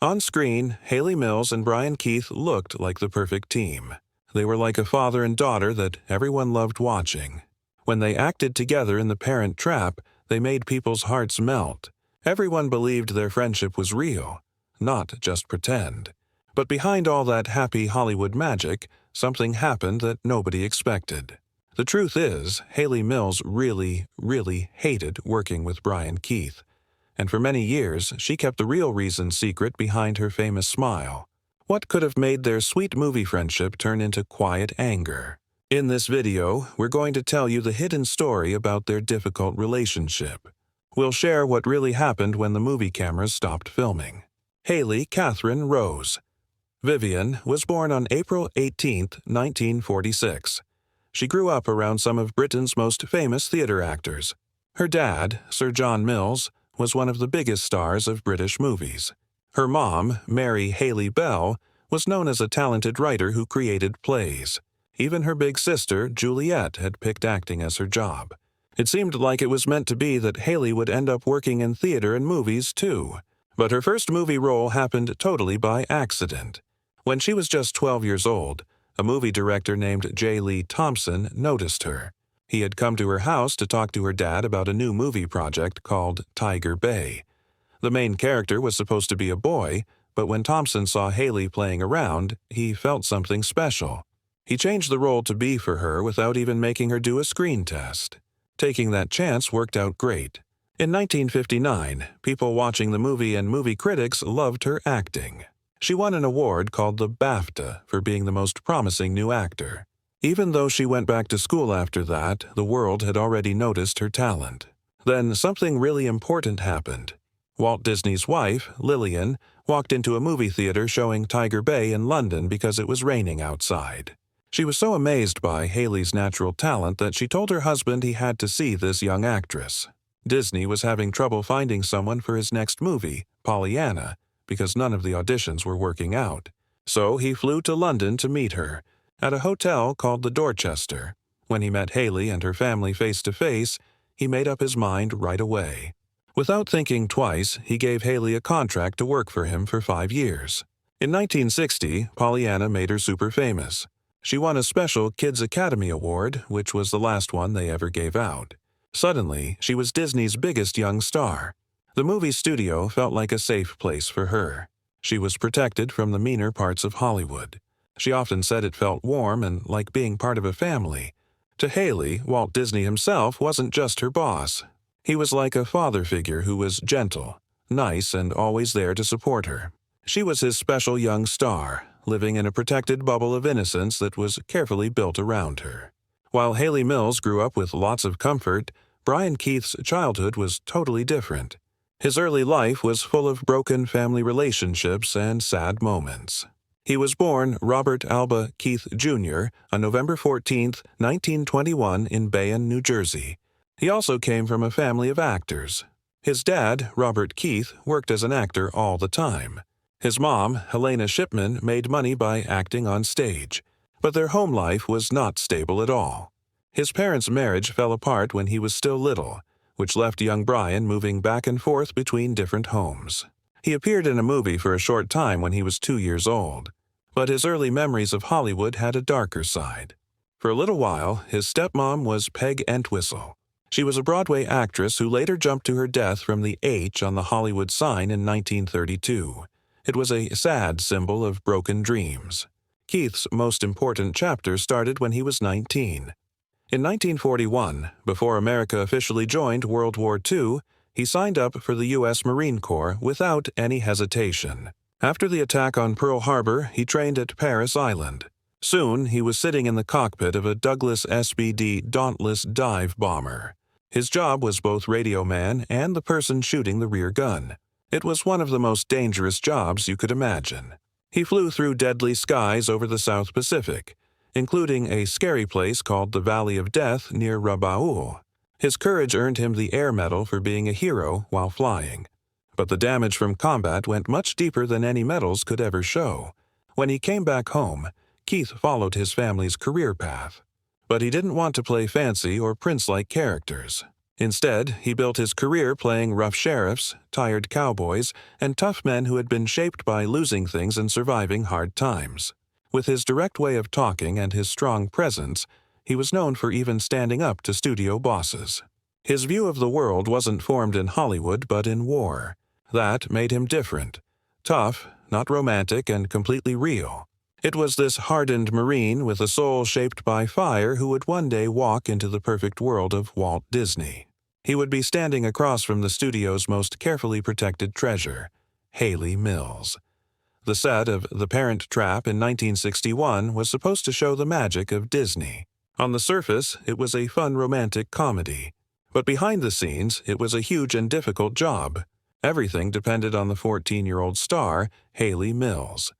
On screen, Hayley Mills and Brian Keith looked like the perfect team. They were like a father and daughter that everyone loved watching. When they acted together in The Parent Trap, they made people's hearts melt. Everyone believed their friendship was real, not just pretend. But behind all that happy Hollywood magic, something happened that nobody expected. The truth is, Hayley Mills really hated working with Brian Keith. And for many years, she kept the real reason secret behind her famous smile. What could have made their sweet movie friendship turn into quiet anger? In this video, we're going to tell you the hidden story about their difficult relationship. We'll share what really happened when the movie cameras stopped filming. Hayley Catherine Rose. Vivian was born on April 18, 1946. She grew up around some of Britain's most famous theater actors. Her dad, Sir John Mills, was one of the biggest stars of British movies. Her mom, Mary Hayley Bell, was known as a talented writer who created plays. Even her big sister, Juliet, had picked acting as her job. It seemed like it was meant to be that Hayley would end up working in theater and movies too. But her first movie role happened totally by accident. When she was just 12 years old, a movie director named J. Lee Thompson noticed her. He had come to her house to talk to her dad about a new movie project called Tiger Bay. The main character was supposed to be a boy, but when Thompson saw Hayley playing around, he felt something special. He changed the role to be for her without even making her do a screen test. Taking that chance worked out great. In 1959, people watching the movie and movie critics loved her acting. She won an award called the BAFTA for being the most promising new actor. Even though she went back to school after that, the world had already noticed her talent. Then something really important happened. Walt Disney's wife, Lillian, walked into a movie theater showing Tiger Bay in London because it was raining outside. She was so amazed by Hayley's natural talent that she told her husband he had to see this young actress. Disney was having trouble finding someone for his next movie, Pollyanna, because none of the auditions were working out. So he flew to London to meet her, at a hotel called the Dorchester. When he met Hayley and her family face to face, he made up his mind right away. Without thinking twice, he gave Hayley a contract to work for him for 5 years. In 1960, Pollyanna made her super famous. She won a special Kids Academy Award, which was the last one they ever gave out. Suddenly, she was Disney's biggest young star. The movie studio felt like a safe place for her. She was protected from the meaner parts of Hollywood. She often said it felt warm and like being part of a family. To Hayley, Walt Disney himself wasn't just her boss. He was like a father figure who was gentle, nice, and always there to support her. She was his special young star, living in a protected bubble of innocence that was carefully built around her. While Hayley Mills grew up with lots of comfort, Brian Keith's childhood was totally different. His early life was full of broken family relationships and sad moments. He was born Robert Alba Keith Jr. on November 14, 1921 in Bayonne, New Jersey. He also came from a family of actors. His dad, Robert Keith, worked as an actor all the time. His mom, Helena Shipman, made money by acting on stage. But their home life was not stable at all. His parents' marriage fell apart when he was still little, which left young Brian moving back and forth between different homes. He appeared in a movie for a short time when he was 2 years old. But his early memories of Hollywood had a darker side. For a little while, his stepmom was Peg Entwistle. She was a Broadway actress who later jumped to her death from the H on the Hollywood sign in 1932. It was a sad symbol of broken dreams. Keith's most important chapter started when he was 19. In 1941, before America officially joined World War II, he signed up for the U.S. Marine Corps without any hesitation. After the attack on Pearl Harbor, he trained at Parris Island. Soon, he was sitting in the cockpit of a Douglas SBD Dauntless dive bomber. His job was both radio man and the person shooting the rear gun. It was one of the most dangerous jobs you could imagine. He flew through deadly skies over the South Pacific, including a scary place called the Valley of Death near Rabaul. His courage earned him the Air Medal for being a hero while flying. But the damage from combat went much deeper than any medals could ever show. When he came back home, Keith followed his family's career path. But he didn't want to play fancy or prince-like characters. Instead, he built his career playing rough sheriffs, tired cowboys, and tough men who had been shaped by losing things and surviving hard times. With his direct way of talking and his strong presence, he was known for even standing up to studio bosses. His view of the world wasn't formed in Hollywood but in war. That made him different. Tough, not romantic, and completely real. It was this hardened Marine with a soul shaped by fire who would one day walk into the perfect world of Walt Disney. He would be standing across from the studio's most carefully protected treasure, Hayley Mills. The set of The Parent Trap in 1961 was supposed to show the magic of Disney. On the surface, it was a fun romantic comedy. But behind the scenes, it was a huge and difficult job. Everything depended on the 14-year-old star, Hayley Mills.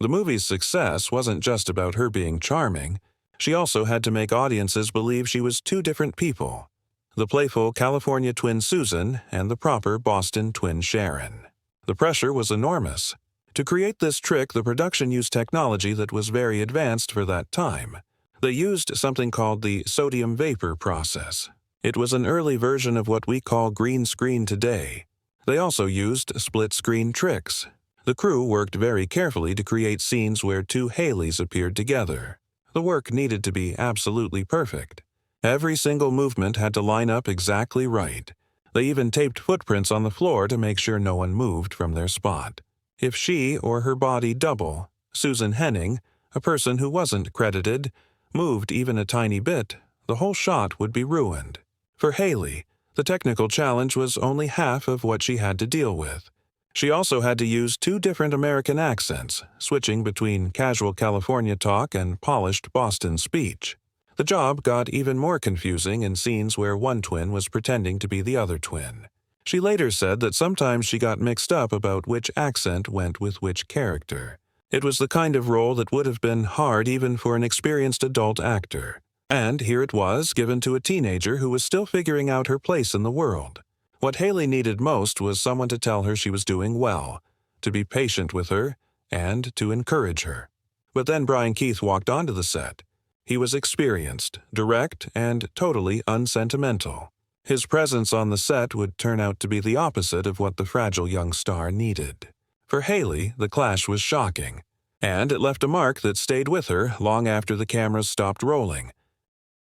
The movie's success wasn't just about her being charming. She also had to make audiences believe she was two different people: the playful California twin Susan and the proper Boston twin Sharon. The pressure was enormous. To create this trick, the production used technology that was very advanced for that time. They used something called the sodium vapor process. It was an early version of what we call green screen today. They also used split-screen tricks. The crew worked very carefully to create scenes where two Haleys appeared together. The work needed to be absolutely perfect. Every single movement had to line up exactly right. They even taped footprints on the floor to make sure no one moved from their spot. If she or her body double, Susan Henning, a person who wasn't credited, moved even a tiny bit, the whole shot would be ruined. For Hayley, the technical challenge was only half of what she had to deal with. She also had to use two different American accents, switching between casual California talk and polished Boston speech. The job got even more confusing in scenes where one twin was pretending to be the other twin. She later said that sometimes she got mixed up about which accent went with which character. It was the kind of role that would have been hard even for an experienced adult actor. And here it was, given to a teenager who was still figuring out her place in the world. What Hayley needed most was someone to tell her she was doing well, to be patient with her, and to encourage her. But then Brian Keith walked onto the set. He was experienced, direct, and totally unsentimental. His presence on the set would turn out to be the opposite of what the fragile young star needed. For Hayley, the clash was shocking, and it left a mark that stayed with her long after the cameras stopped rolling.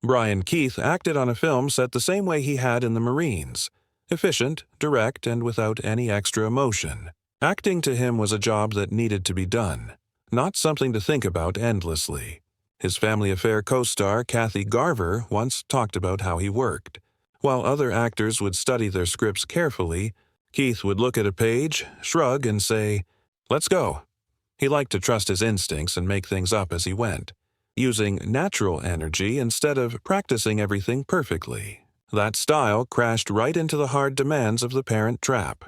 Brian Keith acted on a film set the same way he had in the Marines: efficient, direct, and without any extra emotion. Acting to him was a job that needed to be done, not something to think about endlessly. His Family Affair co-star Kathy Garver once talked about how he worked. While other actors would study their scripts carefully, Keith would look at a page, shrug, and say, "Let's go." He liked to trust his instincts and make things up as he went, using natural energy instead of practicing everything perfectly. That style crashed right into the hard demands of The Parent Trap.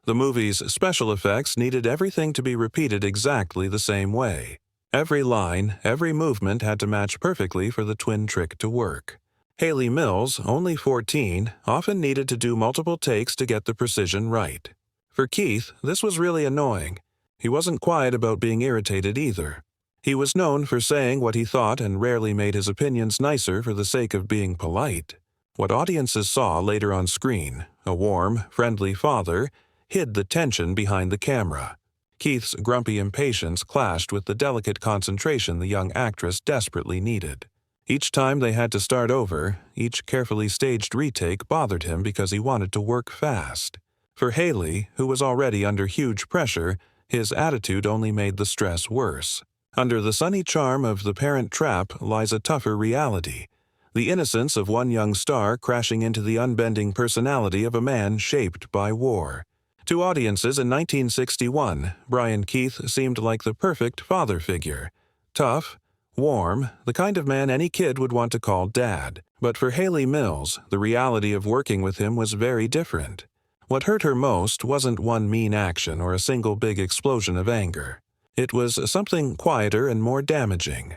The movie's special effects needed everything to be repeated exactly the same way. Every line, every movement had to match perfectly for the twin trick to work. Hayley Mills, only 14, often needed to do multiple takes to get the precision right. For Keith, this was really annoying. He wasn't quiet about being irritated either. He was known for saying what he thought and rarely made his opinions nicer for the sake of being polite. What audiences saw later on screen, a warm, friendly father, hid the tension behind the camera. Keith's grumpy impatience clashed with the delicate concentration the young actress desperately needed. Each time they had to start over, each carefully staged retake bothered him because he wanted to work fast. For Hayley, who was already under huge pressure, his attitude only made the stress worse. Under the sunny charm of The Parent Trap lies a tougher reality: the innocence of one young star crashing into the unbending personality of a man shaped by war. To audiences in 1961, Brian Keith seemed like the perfect father figure. Tough, warm, the kind of man any kid would want to call dad. But for Hayley Mills, the reality of working with him was very different. What hurt her most wasn't one mean action or a single big explosion of anger. It was something quieter and more damaging: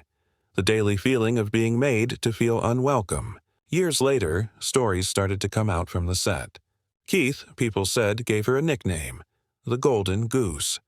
the daily feeling of being made to feel unwelcome. Years later, stories started to come out from the set. Keith, people said, gave her a nickname: the Golden Goose.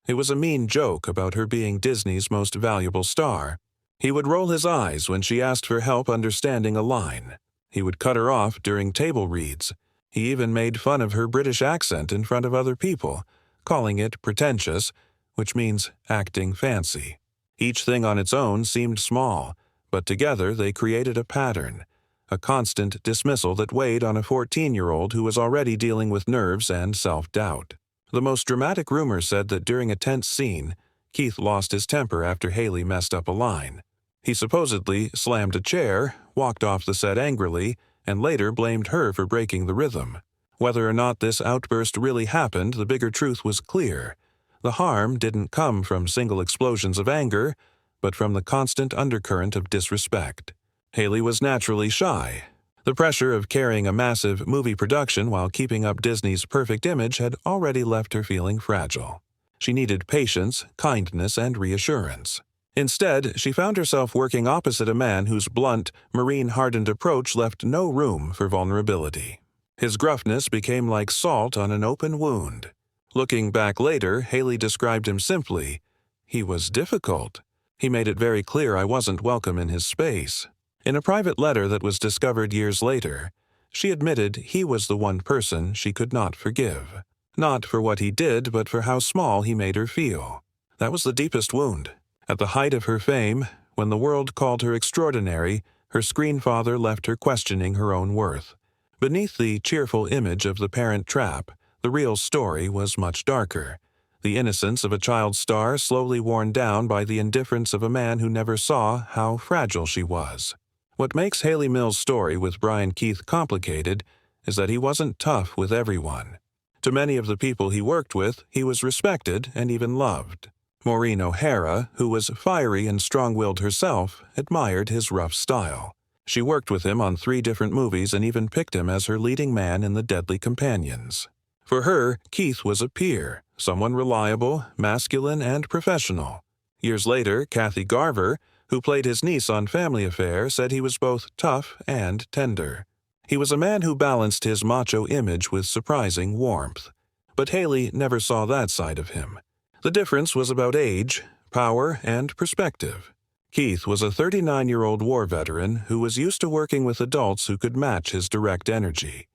It was a mean joke about her being Disney's most valuable star. He would roll his eyes when she asked for help understanding a line. He would cut her off during table reads. He even made fun of her British accent in front of other people, calling it pretentious, which means acting fancy. Each thing on its own seemed small, but together they created a pattern, a constant dismissal that weighed on a 14-year-old who was already dealing with nerves and self-doubt. The most dramatic rumor said that during a tense scene, Keith lost his temper after Hayley messed up a line. He supposedly slammed a chair, walked off the set angrily, and later blamed her for breaking the rhythm. Whether or not this outburst really happened, the bigger truth was clear. The harm didn't come from single explosions of anger, but from the constant undercurrent of disrespect. Hayley was naturally shy. The pressure of carrying a massive movie production while keeping up Disney's perfect image had already left her feeling fragile. She needed patience, kindness, and reassurance. Instead, she found herself working opposite a man whose blunt, marine-hardened approach left no room for vulnerability. His gruffness became like salt on an open wound. Looking back later, Hayley described him simply, "He was difficult. He made it very clear I wasn't welcome in his space." In a private letter that was discovered years later, she admitted he was the one person she could not forgive. Not for what he did, but for how small he made her feel. That was the deepest wound. At the height of her fame, when the world called her extraordinary, her screen father left her questioning her own worth. Beneath the cheerful image of the Parent Trap, the real story was much darker. The innocence of a child star slowly worn down by the indifference of a man who never saw how fragile she was. What makes Hayley Mills' story with Brian Keith complicated is that he wasn't tough with everyone. To many of the people he worked with, he was respected and even loved. Maureen O'Hara, who was fiery and strong-willed herself, admired his rough style. She worked with him on 3 different movies and even picked him as her leading man in The Deadly Companions. For her, Keith was a peer, someone reliable, masculine, and professional. Years later, Kathy Garver, who played his niece on Family Affair, said he was both tough and tender. He was a man who balanced his macho image with surprising warmth. But Hayley never saw that side of him. The difference was about age, power, and perspective. Keith was a 39-year-old war veteran who was used to working with adults who could match his direct energy.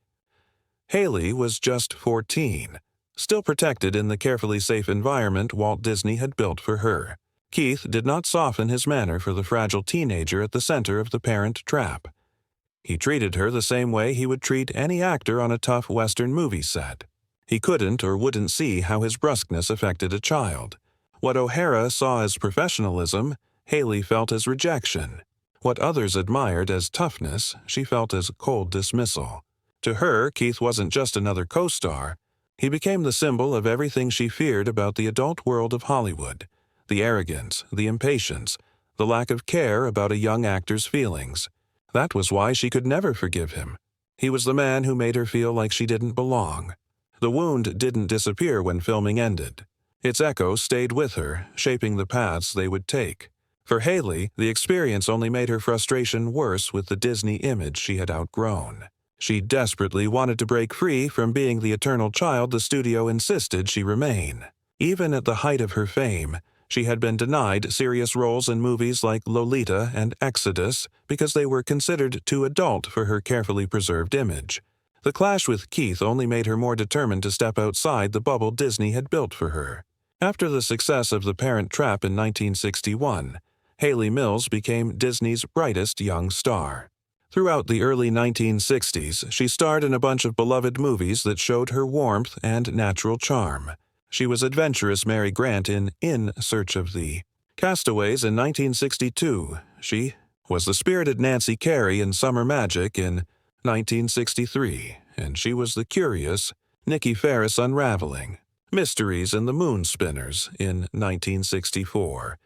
Hayley was just 14, still protected in the carefully safe environment Walt Disney had built for her. Keith did not soften his manner for the fragile teenager at the center of the Parent Trap. He treated her the same way he would treat any actor on a tough Western movie set. He couldn't or wouldn't see how his brusqueness affected a child. What O'Hara saw as professionalism, Hayley felt as rejection. What others admired as toughness, she felt as cold dismissal. To her, Keith wasn't just another co-star. He became the symbol of everything she feared about the adult world of Hollywood. The arrogance, the impatience, the lack of care about a young actor's feelings. That was why she could never forgive him. He was the man who made her feel like she didn't belong. The wound didn't disappear when filming ended. Its echo stayed with her, shaping the paths they would take. For Hayley, the experience only made her frustration worse with the Disney image she had outgrown. She desperately wanted to break free from being the eternal child the studio insisted she remain. Even at the height of her fame, she had been denied serious roles in movies like Lolita and Exodus because they were considered too adult for her carefully preserved image. The clash with Keith only made her more determined to step outside the bubble Disney had built for her. After the success of The Parent Trap in 1961, Hayley Mills became Disney's brightest young star. Throughout the early 1960s, she starred in a bunch of beloved movies that showed her warmth and natural charm. She was adventurous Mary Grant in Search of Thee. Castaways in 1962. She was the spirited Nancy Carey in Summer Magic in 1963, and she was the curious Nikki Ferris Unraveling. Mysteries in the Moon Spinners in 1964.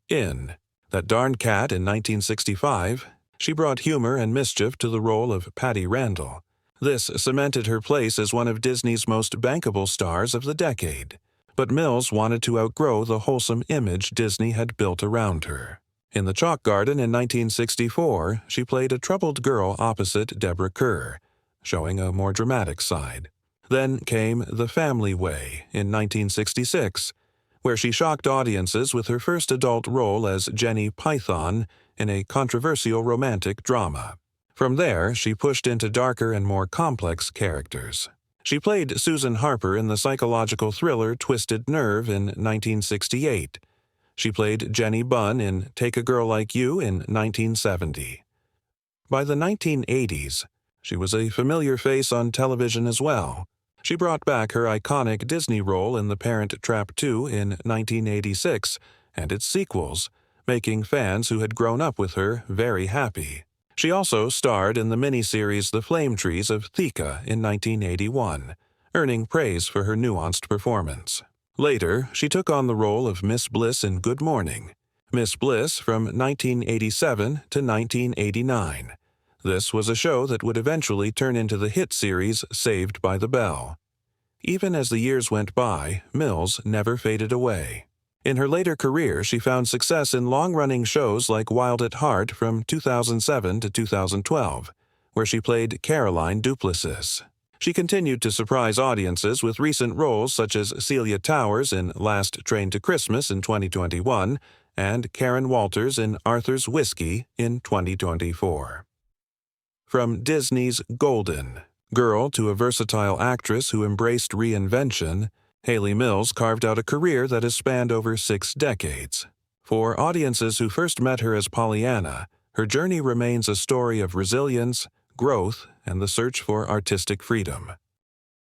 In That Darn Cat in 1965, she brought humor and mischief to the role of Patty Randall. This cemented her place as one of Disney's most bankable stars of the decade. But Mills wanted to outgrow the wholesome image Disney had built around her. In The Chalk Garden in 1964, she played a troubled girl opposite Deborah Kerr, showing a more dramatic side. Then came The Family Way in 1966, where she shocked audiences with her first adult role as Jenny Python in a controversial romantic drama. From there, she pushed into darker and more complex characters. She played Susan Harper in the psychological thriller Twisted Nerve in 1968. She played Jenny Bunn in Take a Girl Like You in 1970. By the 1980s, she was a familiar face on television as well. She brought back her iconic Disney role in The Parent Trap 2 in 1986 and its sequels, making fans who had grown up with her very happy. She also starred in the miniseries The Flame Trees of Thika in 1981, earning praise for her nuanced performance. Later, she took on the role of Miss Bliss in Good Morning, Miss Bliss from 1987 to 1989. This was a show that would eventually turn into the hit series Saved by the Bell. Even as the years went by, Mills never faded away. In her later career, she found success in long-running shows like Wild at Heart from 2007 to 2012, where she played Caroline Duplessis. She continued to surprise audiences with recent roles such as Celia Towers in Last Train to Christmas in 2021 and Karen Walters in Arthur's Whiskey in 2024. From Disney's Golden Girl to a versatile actress who embraced reinvention, Hayley Mills carved out a career that has spanned over 6 decades. For audiences who first met her as Pollyanna, her journey remains a story of resilience, growth, and the search for artistic freedom.